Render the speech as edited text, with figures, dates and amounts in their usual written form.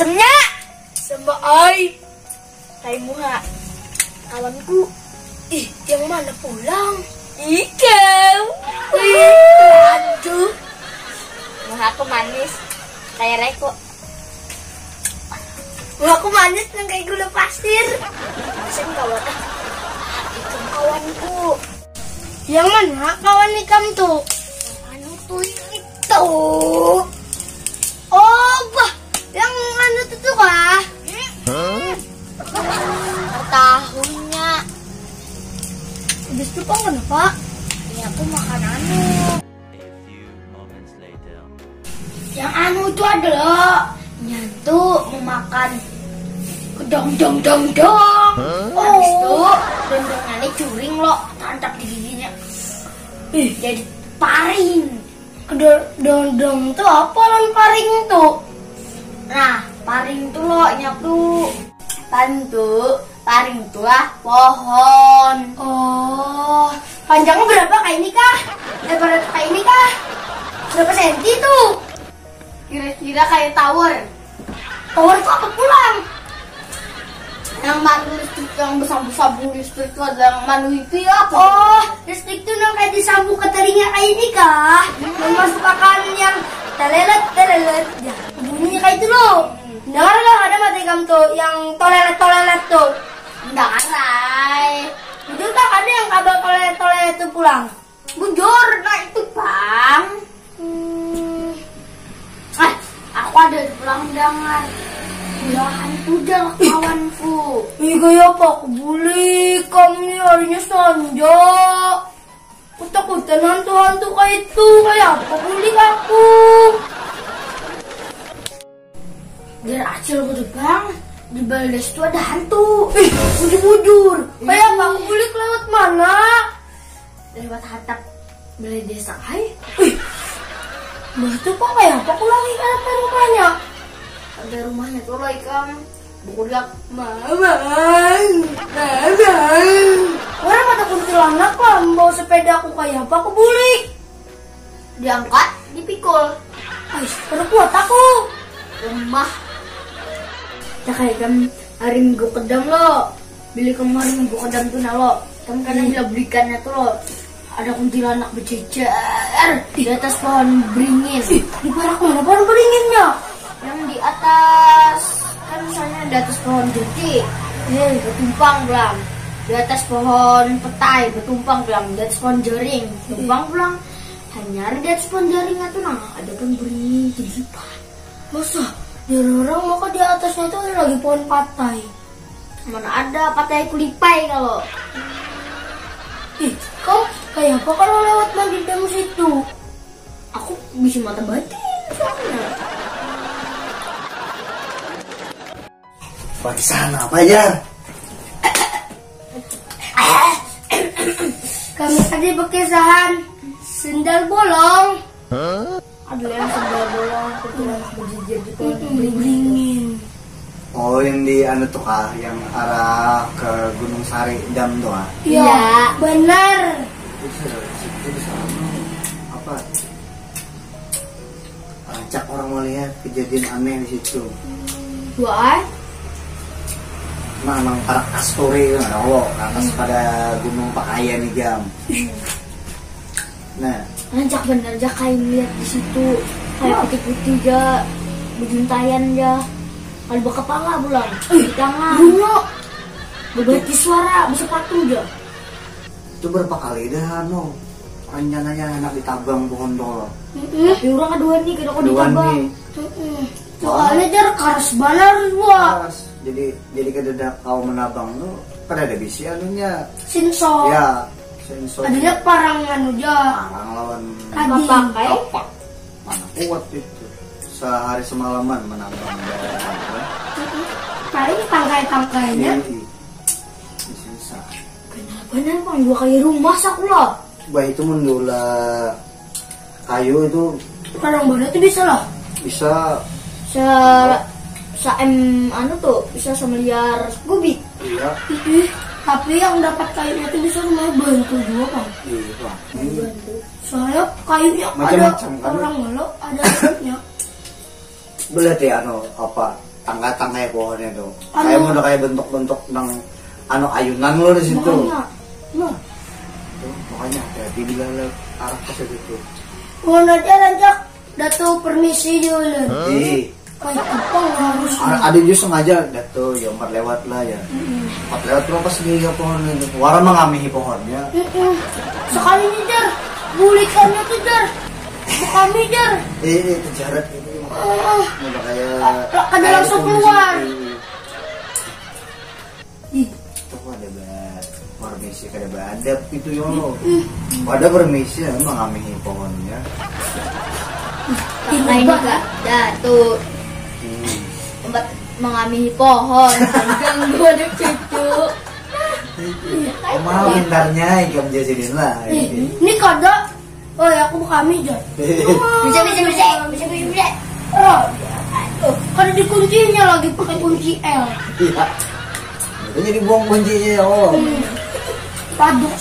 Semnya sama ai. Hai muha. Kawanku. Ih, yang mana pulang? Ikau. Wih, aduh. Muha aku manis. Kayak Reko. Muha aku manis yang kayak gula pasir. Sen kawan. Itu kawanku. Yang mana kawan ikam tuh? Anu tuh itu. Oh, bah. Yang anu tuh kah? Tahunya. Habis itu kok kenapa? Ya aku makan anu. Yang anu itu adalah nyantu mau makan dong. Habis itu dondongannya curing lo, tantap di giginya. Jadi paring. Dondong tuh apa lan paring tuh? Nah, paring tuh lo nyapu. Paring tuh lah pohon. Oh, panjangnya berapa kayak ini kah? Lebar kayak ini kah? Berapa senti tuh? Kira-kira kayak tower. Tower itu apa pulang? Yang manu listrik yang bersambung listrik itu ada yang manu wifi apa? Oh, listrik itu yang kayak disambung ke telinga kayak ini kah? Memasukkan yang telelet. Ya, bunyinya kayak itu loh. Dengar nggak ada mati kamu tuh yang tolelet tuh? Dengar Rai. Itu tak ada yang kabel tolelet itu pulang. Bujur, nah itu bang. Aku ada di pulang dengar. Belahan udah kawanku. Ih gaya apa aku beli? Kami harinya sanja. Aku takutan hantu-hantu kayak itu. Kayak apa beli aku? Biar acil udah bang. Di Baldes itu ada hantu. Bujur. Kayak apa aku beli lewat mana? Lewat hatap Balai Desa. Hai. Itu kok kayak apa aku lagi ke rumahnya? Ada rumahnya tuh loh ikam. Bukuliak mamang. Orang kata kuntilanak lah bawa sepeda aku kayak apa aku beli. Diangkat, dipikul. Udah kuat aku. Lemah. Ya kayak kan hari Minggu kedam lo. Beli kemarin Minggu kedam tuh nah lo. Kamu kadang bila belikannya tuh lo. Ada kuntilanak berjejer di atas pohon beringin. Di barak mana pohon beringinnya? Yang di atas, kan misalnya di atas pohon jati, bertumpang belang. Di atas pohon petai, bertumpang belang. Di atas pohon jaring, bertumpang belang. Hanya di atas pohon jaringnya tuh nah, ada pohon beringin di depan. Masa? Dari orang maka di atasnya tuh ada lagi pohon patai. Mana ada patai kulipai kalau. Kau kayak apa kalau lewat mandi dalam situ? Aku bisa mata batin soalnya. Di sana apa ya? Kami tadi berkesahan sendal bolong. Ada yang sendal bolong, kebetulan berjejer di pohon beringin. Oh yang di anu tuh kah, yang arah ke Gunung Sari Dam tuh ah? Iya, benar. Itu di sana apa? Acak orang mau lihat kejadian aneh di situ. Wah? Memang para kastori kan, Allah atas pada Gunung Pakaya nih jam. Nah, Anjak bener aja kayak lihat di situ kayak putih-putih aja, bejuntayan aja. Kalau berkepala bulan, di tangan. Bungo, berbagi suara, bersepatu aja. itu berapa kali dah no rencananya enak ditabang pohon tuh. Tapi orang kedua nih kira kau Kedua ditabang. nih. Soalnya jar karas banar gua. Jadi kededak kau menabang tuh pada ada bisi anunya. Sinso. Ya, sensor. Adanya parangan aja. Parang lawan Tadi. kapak. Mana kuat itu. Sehari semalaman menabang daerah. Paling tangkai-tangkainya. Bisa. Benar bang, gua kayak rumah saku lah. Bah itu mendula kayu itu Parang badan tuh bisa lah. bisa anu tuh bisa semiliar kubik. iya. Tapi yang dapat kayunya itu bisa lumayan bantu juga bang. Iya, Bang. Bantu. Soalnya kayunya ada Macam-macam kan? orang malu ada kayunya. Berarti anu apa tangga-tangga pohonnya tuh. Ano? Kayak udah kayak bentuk-bentuk ng ayunan lo di situ. Makanya. Nah. Tuh, makanya hati-hati bila lo arah ke situ. Wala dia lanjak. Dato permisi jualan. Kayak apa harus. Ada juga sengaja Dato ya lewat lah ya. Lewat lo pas di pohon itu. Warna mengamihi pohonnya. Sekali nih Jar. Bulikannya tuh Jar. Kami Jar. Itu jarak itu. Udah kayak Ada langsung keluar. Itu ada banget permisi kada badap itu yo. Pada permisi mengamihi pohonnya. Nah ini kak, Dato tempat mengamihi pohon. Ganggu anak cucu. Mau pintarnya ikam jadiin lah. Ini kada. Oh ya aku kami Jar. Bisa. Oh, kada dikuncinya lagi pakai kunci L. Iya. Itu jadi buang kuncinya ya Allah. Paduk.